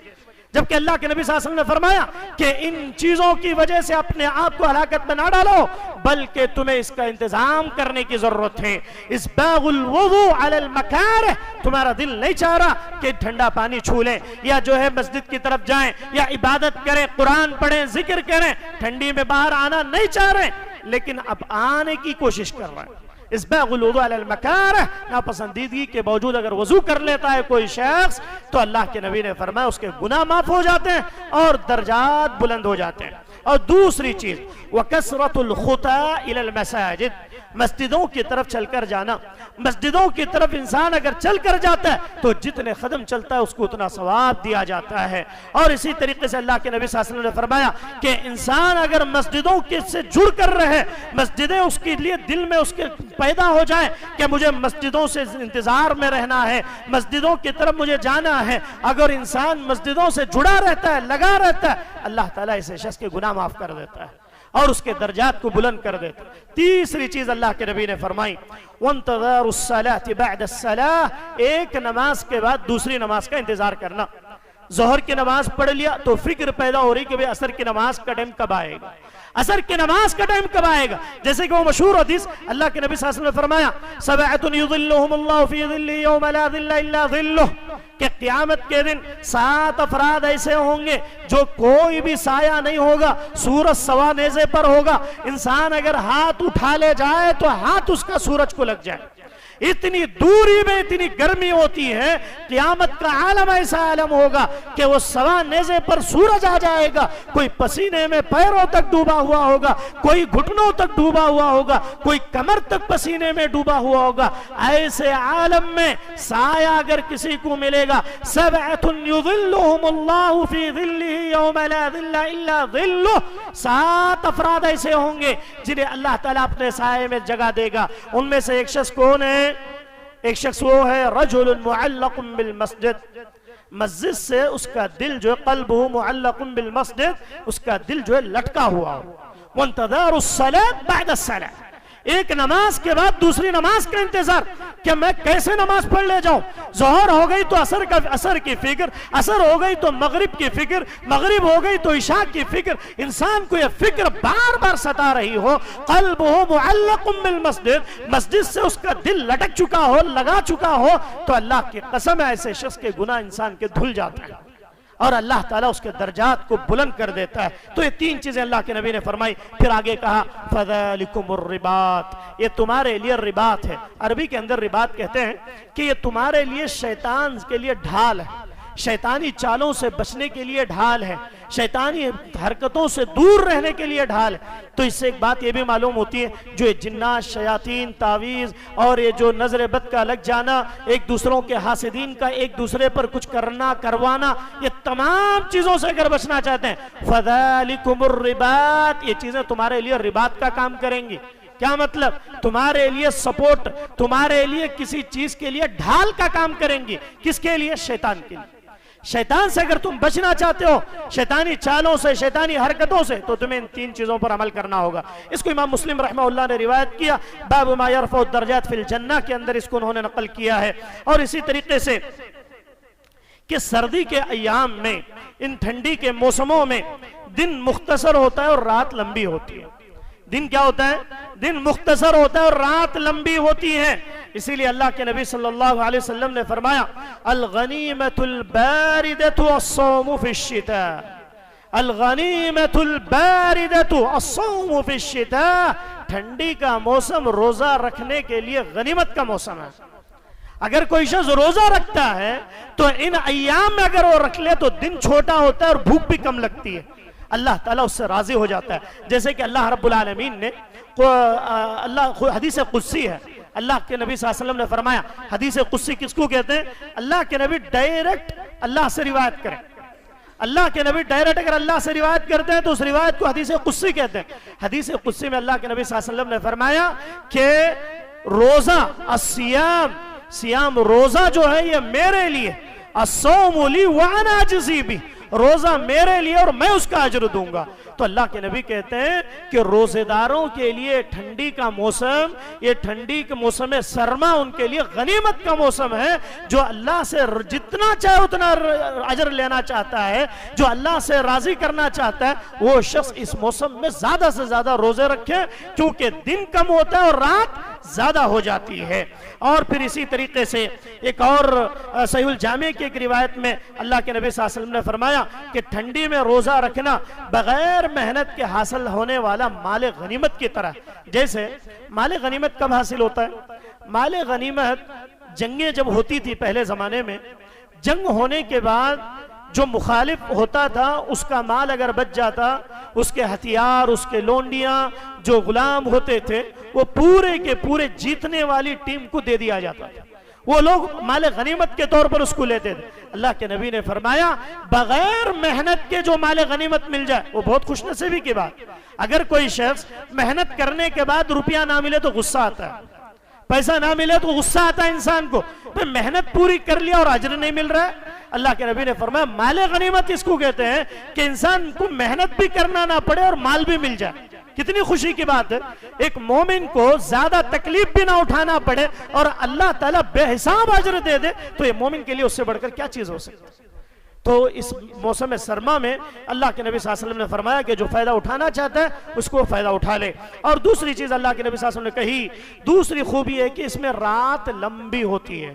جبکہ اللہ کے نبی صلی اللہ علیہ وسلم نے فرمایا کہ ان چیزوں کی وجہ سے اپنے آپ کو ہلاکت میں نہ ڈالو، بلکہ تمہیں اس کا انتظام کرنے کی ضرورت ہے۔ اسباغ الوضوء علی المکارہ، تمہارا دل نہیں چاہ رہا کہ ٹھنڈا پانی چھو لیں یا جو ہے مسجد کی طرف جائیں یا عبادت کریں، قرآن پڑھیں، ذکر کریں، ٹھنڈی میں باہر آنا نہیں چاہ رہے لیکن اب آنے کی کوشش کر رہے ہیں۔ اسباغ الوضوء علی المکارہ، ناپسندیدگی کے باوجود اگر وضو کر لیتا ہے کوئی شخص تو اللہ کے نبی نے فرمایا اس کے گناہ معاف ہو جاتے ہیں اور درجات بلند ہو جاتے ہیں۔ اور دوسری چیز وَكَسْرَةُ الْخُطَىٰ إِلَى الْمَسَاجِدِ، مسجدوں کی طرف چل کر جانا، مسجدوں کی طرف انسان اگر چل کر جاتا ہے تو جتنے قدم چلتا ہے اس کو اتنا ثواب دیا جاتا ہے۔ اور اسی طریقے سے اللہ کے نبی صلی اللہ علیہ وسلم نے فرمایا کہ انسان اگر مسجدوں سے جڑ کر رہے، مسجدیں اس کے لیے دل میں اس کے پیدا ہو جائے کہ مجھے مسجدوں سے انتظار میں رہنا ہے، مسجدوں کی طرف مجھے جانا ہے، اگر انسان مسجدوں سے جڑا رہتا ہے، لگا رہتا ہے، اللہ تعالیٰ اسے شخص کے گناہ معاف کر دیتا ہے اور اس کے درجات کو بلند کر دیتا ہے۔ تیسری چیز اللہ کے نبی نے فرمائی وَانْتَظَارُ الصَّلَاةِ بَعْدَ الصَّلَاةِ، ایک نماز کے بعد دوسری نماز کا انتظار کرنا۔ ظہر کی نماز پڑھ لیا تو فکر پیدا ہو رہی کہ عصر کی نماز کا ٹائم کب آئے گا، عصر کی نماز کا ٹائم کب آئے گا۔ جیسے کہ وہ مشہور حدیث اللہ کے نبی صلی اللہ علیہ وسلم نے فرمایا سَبْعَةٌ يُظِلُّهُمُ اللَّهُ فِي ظِلِّهِ يَوْمَ لَا ظِلَّ إِلَّا ظِلُّهُ، کہ قیامت کے دن 7 افراد ایسے ہوں گے جو کوئی بھی سایہ نہیں ہوگا، سورج سوا نیزے پر ہوگا، انسان اگر ہاتھ اٹھا لے جائے تو ہاتھ اس کا سورج کو لگ جائے، اتنی دوری میں اتنی گرمی ہوتی ہے، قیامت کا عالم ایسا عالم ہوگا کہ وہ سوا نیزے پر سورج آ جائے گا، کوئی پسینے میں پیروں تک ڈوبا ہوا ہوگا، کوئی گھٹنوں تک ڈوبا ہوا ہوگا، کوئی کمر تک پسینے میں ڈوبا ہوا ہوگا۔ ایسے عالم میں سایہ اگر کسی کو ملے گا، سبعۃ یظلھم اللہ فی ظلہ یوم لا ظل الا ظلہ، 7 افراد ایسے ہوں گے جنہیں اللہ تعالیٰ اپنے سائے میں جگہ دے گا۔ ان میں سے ایک شخص کون ہے؟ ایک شخص وہ ہے رجل معلق بالمسجد، مسجد سے اس کا دل جو ہے قلبہ معلق بالمسجد، اس کا دل جو ہے لٹکا ہوا ہو۔ وانتظار الصلاة بعد الصلاة، ایک نماز کے بعد دوسری نماز کا انتظار کہ میں کیسے نماز پڑھ لے جاؤں۔ ظہر ہو گئی تو عصر کی فکر، عصر ہو گئی تو مغرب کی فکر، مغرب ہو گئی تو عشاء کی فکر، انسان کو یہ فکر بار بار ستا رہی ہو۔ قلبہ معلق بالمسجد، مسجد سے اس کا دل لٹک چکا ہو، لگا چکا ہو، تو اللہ کی قسم ہے ایسے شخص کے گناہ انسان کے دھل جاتے ہیں اور اللہ تعالیٰ اس کے درجات کو بلند کر دیتا ہے۔ تو یہ 3 چیزیں اللہ کے نبی نے فرمائی۔ پھر آگے کہا فَذَلِكُمُ الرِّبَاط، یہ تمہارے لیے رباط ہے۔ عربی کے اندر رباط کہتے ہیں کہ یہ تمہارے لیے شیطان کے لیے ڈھال ہے، شیطانی چالوں سے بچنے کے لیے ڈھال ہے، شیطانی حرکتوں سے دور رہنے کے لیے ڈھال ہے۔ تو اس سے ایک بات یہ بھی معلوم ہوتی ہے، جو یہ جنات، شیاطین، تعویذ اور یہ جو نظر بد کا لگ جانا، ایک دوسروں کے حاسدین کا ایک دوسرے پر کچھ کرنا کروانا، یہ تمام چیزوں سے اگر بچنا چاہتے ہیں فَذَلِكُمُ الرِّبَاط، یہ چیزیں تمہارے لیے رباط کا کام کریں گی۔ کیا مطلب؟ تمہارے لیے سپورٹ، تمہارے لیے کسی چیز کے لیے ڈھال کا کام کریں گی۔ کس کے لیے؟ شیطان کے لیے۔ شیطان سے اگر تم بچنا چاہتے ہو، شیطانی چالوں سے، شیطانی حرکتوں سے، تو تمہیں ان 3 چیزوں پر عمل کرنا ہوگا۔ اس کو امام مسلم رحمہ اللہ نے روایت کیا، باب ما یرفع الدرجات فی الجنہ کے اندر اس کو انہوں نے نقل کیا ہے۔ اور اسی طریقے سے کہ سردی کے ایام میں، ان ٹھنڈی کے موسموں میں دن مختصر ہوتا ہے اور رات لمبی ہوتی ہے۔ دن کیا ہوتا ہے؟ دن مختصر ہوتا ہے اور رات لمبی ہوتی ہے۔ اسی لیے اللہ کے نبی صلی اللہ علیہ وسلم نے فرمایا الغنیمۃ الباردۃ الصوم فی الشتاء، الغنیمۃ الباردۃ الصوم فی الشتاء، ٹھنڈی کا موسم روزہ رکھنے کے لیے غنیمت کا موسم ہے۔ اگر کوئی شخص روزہ رکھتا ہے تو ان ایام میں اگر وہ رکھ لے تو دن چھوٹا ہوتا ہے اور بھوک بھی کم لگتی ہے، اللہ تعالیٰ اس سے راضی ہو جاتا ہے۔ جیسے کہ اللہ رب العالمین نے حدیث قدسی ہے، اللہ کے نبی صلی اللہ علیہ وسلم نے فرمایا، حدیث قدسی کس کو کہتے ہیں؟ اللہ کے نبی ڈائریکٹ اللہ سے روایت کریں۔ اللہ کے نبی ڈائریکٹ اگر اللہ سے روایت کرتے ہیں تو اس روایت کو حدیث قدسی کہتے ہیں۔ حدیث قدسی میں اللہ کے نبی صلی اللہ علیہ وسلم نے فرمایا کہ روزہ، سیام روزہ جو ہے یہ میرے لیے، الصوم لی وانا اجزی بہ، روزہ میرے لیے اور میں اس کا اجر دوں گا۔ تو اللہ کے نبی کہتے ہیں کہ روزے داروں کے لیے ٹھنڈی کا موسم، یہ ٹھنڈی کے موسم سرما ان کے لیے غنیمت کا موسم ہے۔ جو اللہ سے جتنا چاہے اتنا اجر لینا چاہتا ہے، جو اللہ سے راضی کرنا چاہتا ہے، وہ شخص اس موسم میں زیادہ سے زیادہ روزے رکھے، کیونکہ دن کم ہوتا ہے اور رات زیادہ ہو جاتی ہے۔ اور پھر اسی طریقے سے ایک اور صحیح الجامع کی ایک روایت میں اللہ کے نبی صلی اللہ علیہ وسلم نے فرمایا کہ ٹھنڈی میں روزہ رکھنا بغیر محنت کے حاصل ہونے والا مال غنیمت کی طرح۔ جیسے مال غنیمت کب حاصل ہوتا ہے؟ مال غنیمت جنگیں جب ہوتی تھی پہلے زمانے میں، جنگ ہونے کے بعد جو مخالف ہوتا تھا اس کا مال اگر بچ جاتا، اس کے ہتھیار، اس کے لونڈیاں، جو غلام ہوتے تھے، وہ پورے کے پورے جیتنے والی ٹیم کو دے دیا جاتا تھا۔ وہ لوگ مال غنیمت کے طور پر اس کو لیتے تھے۔ اللہ کے نبی نے فرمایا بغیر محنت کے جو مال غنیمت مل جائے وہ بہت خوش نصیبی کی بات۔ اگر کوئی شخص محنت کرنے کے بعد روپیہ نہ ملے تو غصہ آتا ہے، پیسہ نہ ملے تو غصہ آتا ہے انسان کو، پھر محنت پوری کر لیا اور اجر نہیں مل رہا ہے۔ اللہ کے نبی نے فرمایا مال غنیمت اس کو کہتے ہیں کہ انسان کو محنت بھی کرنا نہ پڑے اور مال بھی مل جائے۔ کتنی خوشی کی بات ہے، ایک مومن کو زیادہ تکلیف بھی نہ اٹھانا پڑے اور اللہ تعالیٰ بے حساب اجر دے دے، تو یہ مومن کے لیے اس سے بڑھ کر کیا چیز ہو سکتی ہے۔ تو اس موسم سرما میں اللہ کے نبی صلی اللہ علیہ وسلم نے فرمایا کہ جو فائدہ اٹھانا چاہتا ہے اس کو فائدہ اٹھا لے۔ اور دوسری چیز اللہ کے نبی صلی اللہ علیہ وسلم نے کہی، دوسری خوبی ہے کہ اس میں رات لمبی ہوتی ہے۔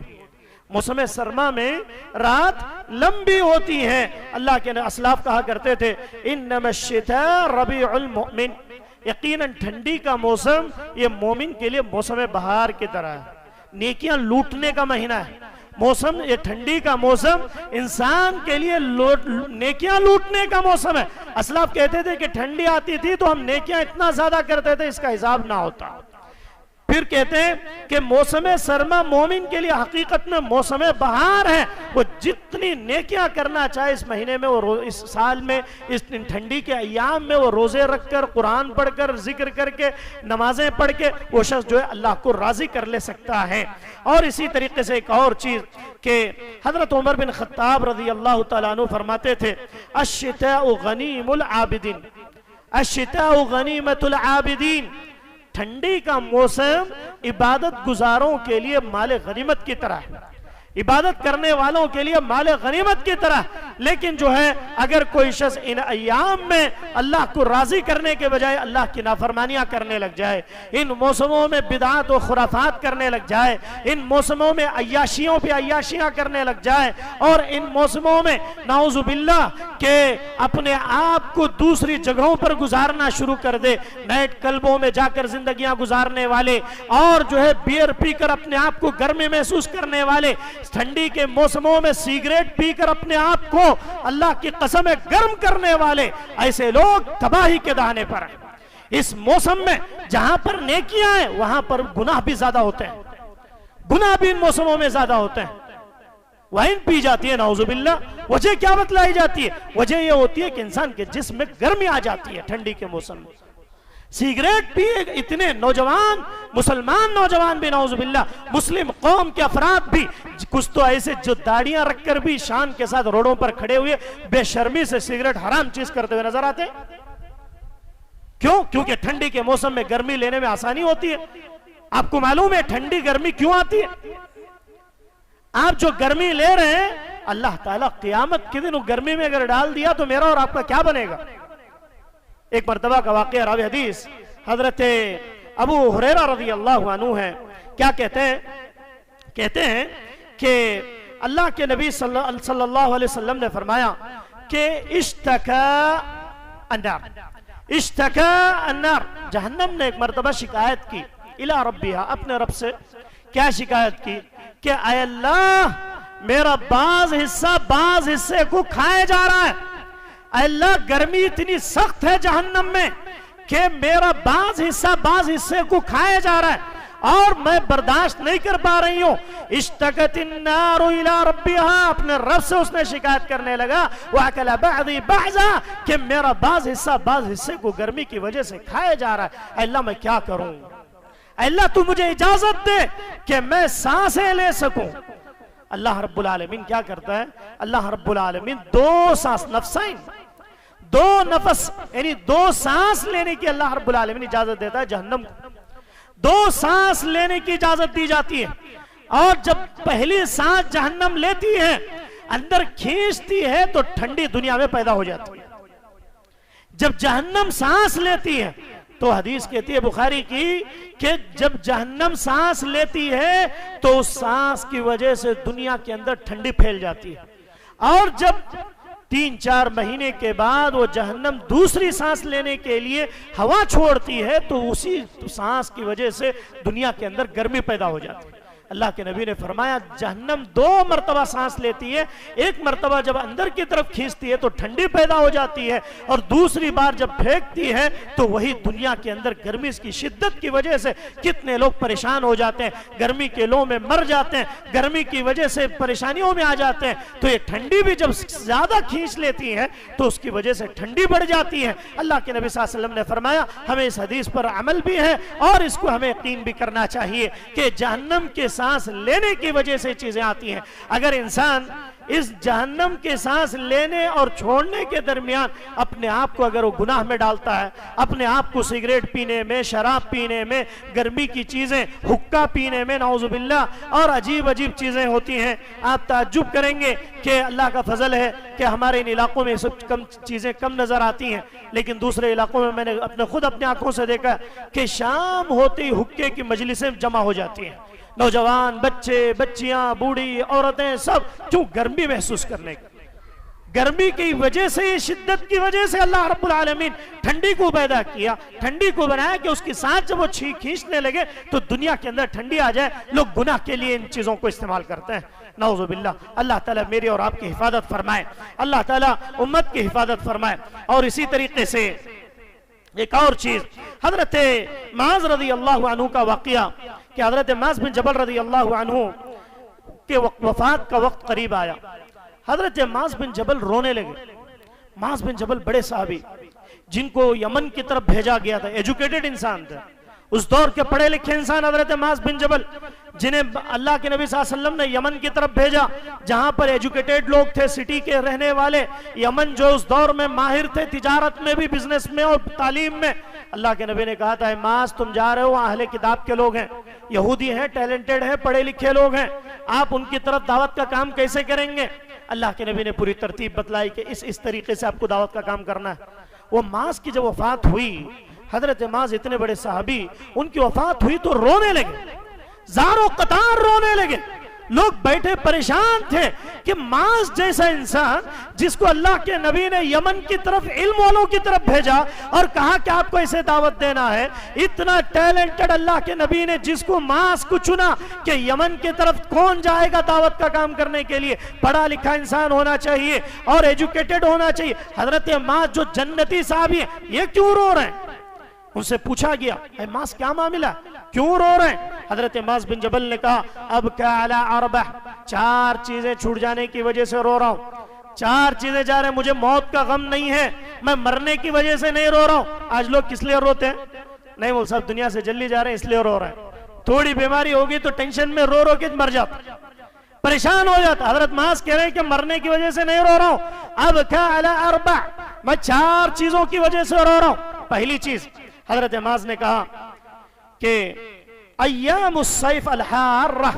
موسم سرما میں رات لمبی ہوتی ہے۔ اللہ کے اسلاف کہا کرتے تھے انما الشتاء ربیع المؤمن، یقیناً ٹھنڈی کا موسم یہ مومن کے لیے موسم بہار کی طرح ہے۔ نیکیاں لوٹنے کا مہینہ ہے، موسم یہ ٹھنڈی کا موسم انسان کے لیے نیکیاں لوٹنے کا موسم ہے۔ اسلاف کہتے تھے کہ ٹھنڈی آتی تھی تو ہم نیکیاں اتنا زیادہ کرتے تھے اس کا حساب نہ ہوتا۔ پھر کہتے ہیں کہ موسم سرما مومن کے لیے حقیقت میں موسم بہار ہے، وہ جتنی نیکیاں کرنا چاہے اس مہینے میں، وہ اس سال میں، اس ٹھنڈی کے ایام میں وہ روزے رکھ کر، قرآن پڑھ کر، ذکر کر کے، نمازیں پڑھ کے وہ شخص جو ہے اللہ کو راضی کر لے سکتا ہے۔ اور اسی طریقے سے ایک اور چیز کہ حضرت عمر بن خطاب رضی اللہ تعالیٰ عنہ فرماتے تھے الشتاء غنیم العابدین، الشتاء غنیمت العابدین، ٹھنڈی کا موسم عبادت گزاروں کے لیے مال غنیمت کی طرح ہے، عبادت کرنے والوں کے لیے مال غنیمت کی طرح۔ لیکن جو ہے اگر کوئی شخص ان ایام میں اللہ کو راضی کرنے کے بجائے اللہ کی نافرمانیاں کرنے لگ جائے، ان موسموں میں بدعات و خرافات کرنے لگ جائے، ان موسموں میں عیاشیوں پہ عیاشیاں کرنے لگ جائے، اور ان موسموں میں نعوذ باللہ کہ اپنے آپ کو دوسری جگہوں پر گزارنا شروع کر دے، نیٹ کلبوں میں جا کر زندگیاں گزارنے والے، اور جو ہے بیئر پی کر اپنے آپ کو گرمی محسوس کرنے والے، ٹھنڈی کے موسموں میں سیگریٹ پی کر اپنے آپ کو اللہ کی قسم گرم کرنے والے، ایسے لوگ تباہی کے دہانے پر ہیں۔ اس موسم میں جہاں پر نیکیاں ہیں وہاں پر گناہ بھی زیادہ ہوتے ہیں، گناہ بھی ان موسموں میں زیادہ ہوتے ہیں، وائن پی جاتی ہے نعوذ باللہ۔ وجہ کیا بتلائی جاتی ہے؟ وجہ یہ ہوتی ہے کہ انسان کے جسم میں گرمی آ جاتی ہے ٹھنڈی کے موسم میں۔ سیگریٹ پیے اتنے نوجوان، مسلمان نوجوان بھی نعوذ باللہ، مسلم قوم کے افراد بھی، کچھ تو ایسے جو داڑیاں رکھ کر بھی شان کے ساتھ روڈوں پر کھڑے ہوئے بے شرمی سے سیگریٹ حرام چیز کرتے ہوئے نظر آتے ہیں۔ کیوں؟ کیونکہ ٹھنڈی کے موسم میں گرمی لینے میں آسانی ہوتی ہے۔ آپ کو معلوم ہے ٹھنڈی گرمی کیوں آتی ہے؟ آپ جو گرمی لے رہے ہیں اللہ تعالیٰ قیامت کے دن گرمی میں اگر ڈال دیا تو میرا اور آپ کا کیا بنے گا؟ ایک مرتبہ کا واقعہ راوی حدیث حضرت ابو ہریرہ رضی اللہ عنہ ہے، کیا کہتے ہیں کہ اللہ کے نبی صلی اللہ علیہ وسلم نے فرمایا کہ اشتکا النار، جہنم نے ایک مرتبہ شکایت کی الی ربیہا، اپنے رب سے کیا شکایت کی کہ اے اللہ میرا بعض حصے کو کھائے جا رہا ہے، اے اللہ گرمی اتنی سخت ہے جہنم میں کہ میرا بعض حصے کو کھایا جا رہا ہے اور میں برداشت نہیں کر پا رہی ہوں۔ اشتکت النار الی ربیہا، اپنے رب سے اس نے شکایت کرنے لگا وَأَكَلَ بَعْضِي بَعْضًا، کہ میرا بعض حصے کو گرمی کی وجہ سے کھایا جا رہا ہے، اے اللہ میں کیا کروں؟ اے اللہ تو مجھے اجازت دے کہ میں سانسیں لے سکوں۔ اللہ رب العالمین کیا کرتا ہے؟ اللہ رب العالمین دو سانس، نفسین، دو نفس یعنی دو سانس لینے کی اللہ رب العالمین اجازت دیتا ہے جہنم کو، دو سانس لینے کی اجازت دی جاتی ہے، اور جب پہلی سانس جہنم لیتی ہے اندر کھینچتی ہے تو ٹھنڈی دنیا میں پیدا ہو جاتی ہے۔ جب جہنم سانس لیتی ہے تو حدیث کہتی ہے بخاری کی کہ جب جہنم سانس لیتی ہے تو اس سانس کی وجہ سے دنیا کے اندر ٹھنڈی پھیل جاتی ہے، اور جب 3-4 مہینے کے بعد وہ جہنم دوسری سانس لینے کے لیے ہوا چھوڑتی ہے تو اسی سانس کی وجہ سے دنیا کے اندر گرمی پیدا ہو جاتی ہے۔ اللہ کے نبی نے فرمایا جہنم 2 مرتبہ سانس لیتی ہے، ایک مرتبہ جب اندر کی طرف کھینچتی ہے تو ٹھنڈی پیدا ہو جاتی ہے، اور دوسری بار جب پھینکتی ہے تو وہی دنیا کے اندر گرمی کی شدت کی وجہ سے کتنے لوگ پریشان ہو جاتے ہیں، گرمی کے لو میں مر جاتے ہیں، گرمی کی وجہ سے پریشانیوں میں آ جاتے ہیں۔ تو یہ ٹھنڈی بھی جب زیادہ کھینچ لیتی ہے تو اس کی وجہ سے ٹھنڈی بڑھ جاتی ہے۔ اللہ کے نبی صلی اللہ علیہ وسلم نے فرمایا ہمیں اس حدیث پر عمل بھی ہے اور اس کو ہمیں یقین بھی کرنا چاہیے کہ جہنم کے سانس لینے کی وجہ سے چیزیں آتی ہیں۔ اگر انسان اس جہنم کے سانس لینے اور چھوڑنے کے درمیان اپنے آپ کو اگر وہ گناہ میں ڈالتا ہے، اپنے آپ کو سگریٹ پینے میں، شراب پینے میں، گرمی کی چیزیں، حقہ پینے میں نعوذ باللہ، اور عجیب چیزیں ہوتی ہیں، آپ تعجب کریں گے کہ اللہ کا فضل ہے کہ ہمارے ان علاقوں میں سب چیزیں کم نظر آتی ہیں، لیکن دوسرے علاقوں میں میں نے خود اپنی آنکھوں سے دیکھا کہ شام ہوتے ہی حقے کی مجلسیں جمع ہو جاتی ہیں، نوجوان، بچے، بچیاں، بوڑھی، عورتیں، سب کیوں؟ گرمی محسوس کرنے کی، گرمی کی وجہ سے، شدت کی وجہ سے اللہ رب العالمین ٹھنڈی کو پیدا کیا، ٹھنڈی کو بنایا کہ اس کی سانس جب وہ کھینچنے لگے تو دنیا کے اندر ٹھنڈی آ جائے. لوگ گناہ کے لیے ان چیزوں کو استعمال کرتے ہیں. نعوذ باللہ. اللہ تعالیٰ میری اور آپ کی حفاظت فرمائے، اللہ تعالیٰ امت کی حفاظت فرمائے. اور اسی طریقے سے ایک اور چیز، حضرت معاذ رضی اللہ عنہ کا واقعہ کہ حضرت معاذ بن جبل رضی اللہ عنہ کے وفات کا وقت قریب آیا. حضرت معاذ بن جبل رونے لگے. معاذ بن جبل بڑے صحابی جن کو یمن کی طرف بھیجا گیا تھا، ایجوکیٹڈ انسان تھے، اس دور کے پڑھے لکھے انسان حضرت معاذ بن جبل، جنہیں اللہ کے نبی صلی اللہ علیہ وسلم نے یمن کی طرف بھیجا جہاں پر ایجوکیٹڈ لوگ تھے، سٹی کے رہنے والے. یمن جو اس دور میں ماہر تھے تجارت میں بھی، بزنس میں اور تعلیم میں. اللہ کے نبی نے کہا تھا اے معاذ تم جا رہے ہو، اہل کتاب کے لوگ ہیں، یہودی ہیں، ٹیلنٹڈ ہیں، پڑھے لکھے لوگ ہیں، آپ ان کی طرف دعوت کا کام کیسے کریں گے؟ اللہ کے نبی نے پوری ترتیب بتلائی کہ اس طریقے سے آپ کو دعوت کا کام کرنا ہے. وہ معاذ کی جب وفات ہوئی، حضرت معاذ اتنے بڑے صحابی، ان کی وفات ہوئی تو رونے لگے، زاروں قطار رونے لگے. لوگ بیٹھے پریشان تھے کہ معاذ جیسا انسان جس کو اللہ کے نبی نے یمن کی طرف علم والوں کی طرف بھیجا اور کہا کہ آپ کو اسے دعوت دینا ہے، اتنا ٹیلنٹڈ اللہ کے نبی نے جس کو معاذ کو چنا کہ یمن کی طرف کون جائے گا دعوت کا کام کرنے کے لیے؟ پڑھا لکھا انسان ہونا چاہیے اور ایجوکیٹڈ ہونا چاہیے. حضرت معاذ جو جنتی صحابی ہیں، یہ کیوں رو رہے ہیں؟ ان سے پوچھا گیا اے معاذ کیا معاملہ، کیوں رو رہے ہیں؟ حضرت معاذ بن جبل نے کہا اب کیا علی اربع، 4 چیزیں چھوٹ جانے کی وجہ سے رو رہا ہوں. 4 چیزیں جا رہے ہیں، مجھے موت کا غم نہیں ہے، میں مرنے کی وجہ سے نہیں رو رہا ہوں. آج لوگ کس لیے روتے ہیں؟ نہیں وہ سب دنیا سے جلدی جا رہے ہیں اس لیے رو رہے ہیں. تھوڑی بیماری ہوگی تو ٹینشن میں رو رو کے مر جاتا، پریشان ہو جاتا. حضرت معاذ کہہ رہے ہیں کہ مرنے کی وجہ سے نہیں رو رہا ہوں، اب کیا علی اربع، میں 4 چیزوں کی وجہ سے رو رہا ہوں. پہلی چیز حضرت معاذ نے کہا کہ ایام الصیف الحارہ،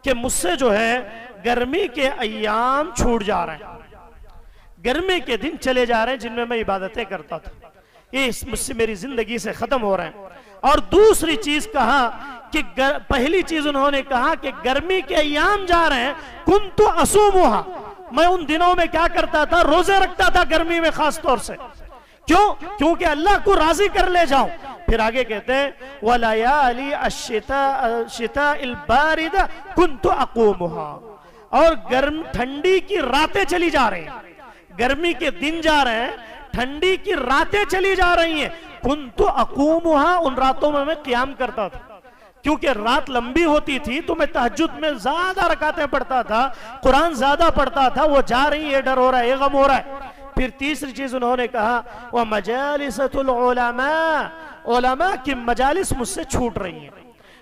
کہ مجھ سے جو ہے گرمی کے ایام چھوٹ جا رہے ہیں، گرمی کے دن چلے جا رہے ہیں جن میں میں عبادتیں کرتا تھا، یہ مجھ سے میری زندگی سے ختم ہو رہے ہیں. اور دوسری چیز کہا کہ پہلی چیز انہوں نے کہا کہ گرمی کے ایام جا رہے ہیں، کنت اصومھا، میں ان دنوں میں کیا کرتا تھا؟ روزے رکھتا تھا گرمی میں خاص طور سے. کیوں؟ کیونکہ اللہ کو راضی کر لے جاؤں. پھر آگے کہتے ہیں وَلَيَالِ الشِّتَاءِ الْبَارِدَ كُنْتُ أَقُومُهَا، اور ٹھنڈی کی راتیں چلی جا رہی ہیں، گرمی کے دن جا رہے ہیں، ٹھنڈی کی راتیں چلی جا رہی ہیں. كُنْتُ أَقُومُهَا، ان راتوں میں قیام کرتا تھا کیونکہ رات لمبی ہوتی تھی تو میں تہجد میں زیادہ رکعتیں پڑھتا تھا، قرآن زیادہ پڑھتا تھا. وہ جا رہی ہے، یہ ڈر ہو رہا ہے، یہ غم ہو رہا ہے. پھر تیسری چیز انہوں نے کہا وَمَجَالِسَةُ الْعُلَمَاءِ، علماء کی مجالس مجھ سے چھوٹ رہی ہیں.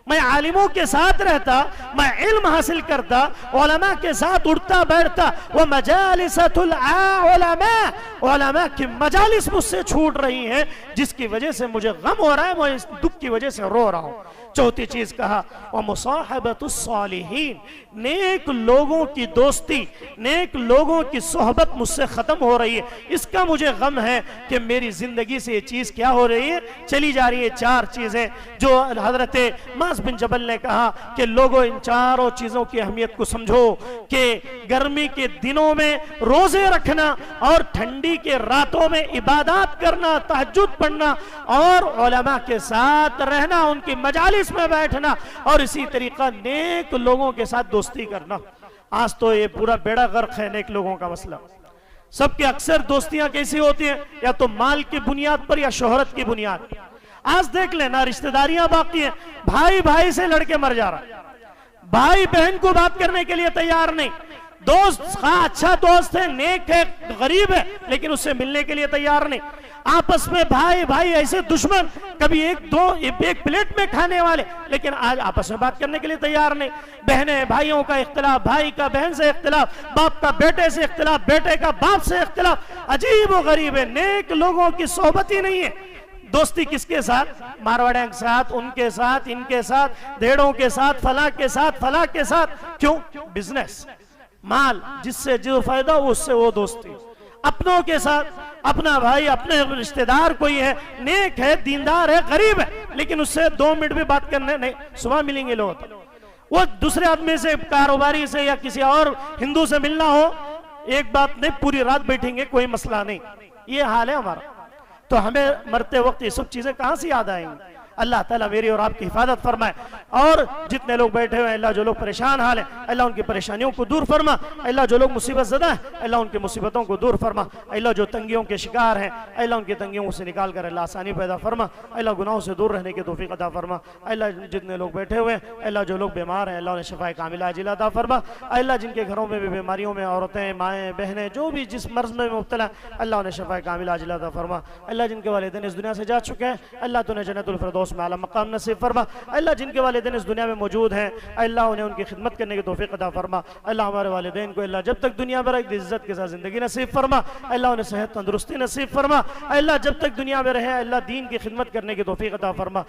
میں عالموں کے ساتھ رہتا، میں علم حاصل کرتا، علماء کے ساتھ اٹھتا بیٹھتا. وَمَجَالِسَةُ الْعُلَمَاءِ، علماء کی مجالس مجھ سے چھوٹ رہی ہیں جس کی وجہ سے مجھے غم ہو رہا ہے، میں اس دکھ کی وجہ سے رو رہا ہوں. چوتھی چیز کہا وَمُصَاحَبَةُ الصَّالِحِينَ، نیک لوگوں کی دوستی، نیک لوگوں کی صحبت مجھ سے ختم ہو رہی ہے، اس کا مجھے غم ہے کہ میری زندگی سے یہ چیز کیا ہو رہی ہے؟ چلی جا رہی ہے. 4 چیزیں جو حضرت معاذ بن جبل نے کہا کہ لوگوں ان 4 چیزوں کی اہمیت کو سمجھو کہ گرمی کے دنوں میں روزے رکھنا اور ٹھنڈی کے راتوں میں عبادات کرنا، تہجد پڑھنا اور علماء کے ساتھ رہنا، ان کی مجالس میں بیٹھنا، اور اسی طریقہ نیک لوگوں کے ساتھ دوستی کرنا. آج تو یہ پورا بیڑا غرق ہے نیک لوگوں کا مسئلہ. سب کے اکثر دوستیاں کیسی ہوتی ہیں؟ یا تو مال کی بنیاد پر یا شہرت کی بنیاد پر. آج دیکھ لینا رشتہ داریاں باقی ہیں، بھائی بھائی سے لڑ کے مر جا رہا، بھائی بہن کو بات کرنے کے لیے تیار نہیں. دوست اچھا دوست ہے، نیک ہے، غریب ہے، لیکن اس سے ملنے کے لیے تیار نہیں. آپس میں بھائی بھائی ایسے دشمن، کبھی ایک پلیٹ میں کھانے والے، لیکن آج آپس میں بات کرنے کے لیے تیار نہیں. بہنیں بھائیوں کا اختلاف، بھائی کا بہن سے اختلاف، باپ کا بیٹے سے اختلاف، بیٹے کا باپ سے اختلاف. عجیب و غریب ہے، نیک لوگوں کی صحبت ہی نہیں ہے. دوستی کس کے ساتھ؟ مارواڑیوں کے ساتھ، ان کے ساتھ، ان کے ساتھ، دھیڑوں کے ساتھ، فلاں کے ساتھ، فلاں کے ساتھ. کیوں؟ بزنس، مال، جس سے جو فائدہ ہو اس سے وہ دوستی. اپنوں کے ساتھ، اپنا بھائی، اپنے رشتہ دار کوئی ہے، نیک ہے، دیندار ہے، غریب ہے، لیکن اس سے 2 منٹ بھی بات کرنے نہیں. صبح ملیں گے لوگ، وہ دوسرے آدمی سے، کاروباری سے یا کسی اور ہندو سے ملنا ہو ایک بات نہیں پوری رات بیٹھیں گے کوئی مسئلہ نہیں، یہ حال ہے ہمارا. تو ہمیں مرتے وقت یہ سب چیزیں کہاں سے یاد آئیں گی؟ اللہ تعالیٰ میری اور آپ کی حفاظت فرمائے. اور جتنے لوگ بیٹھے ہوئے ہیں اللہ جو لوگ پریشان حال ہیں اللہ ان کی پریشانیوں کو دور فرما. اللہ جو لوگ مصیبت زدہ ہیں اللہ ان کی مصیبتوں کو دور فرما. اللہ جو تنگیوں کے شکار ہیں اللہ ان کی تنگیوں سے نکال کر اللہ آسانی پیدا فرما. اللہ گناہوں سے دور رہنے کی توفیق عطا فرما. اللہ جتنے لوگ بیٹھے ہوئے ہیں اللہ جو لوگ بیمار ہیں اللہ انہیں شفا کاملہ عاجلہ عطا فرما. اللہ جن کے گھروں میں بھی بیماریوں میں عورتیں مائیں بہنیں جو بھی جس مرض میں مبتلا اللہ انہیں شفا کاملہ عاجلہ عطا فرما. اللہ جن کے والدین اس دنیا سے جا چکے ہیں اللہ تو انہیں جنت الفردوس میں اعلیٰ مقام نصیب فرما. اللہ جن کے والدین اس دنیا میں موجود ہیں اللہ انہیں ان کی خدمت کرنے کی توفیق عطا فرما. اللہ ہمارے والدین کو اللہ جب تک دنیا میں رہے عزت کے ساتھ زندگی نصیب فرما. اللہ انہیں صحت تندرستی نصیب فرما. اللہ جب تک دنیا میں رہے اللہ دین کی خدمت کرنے کی توفیق عطا فرما.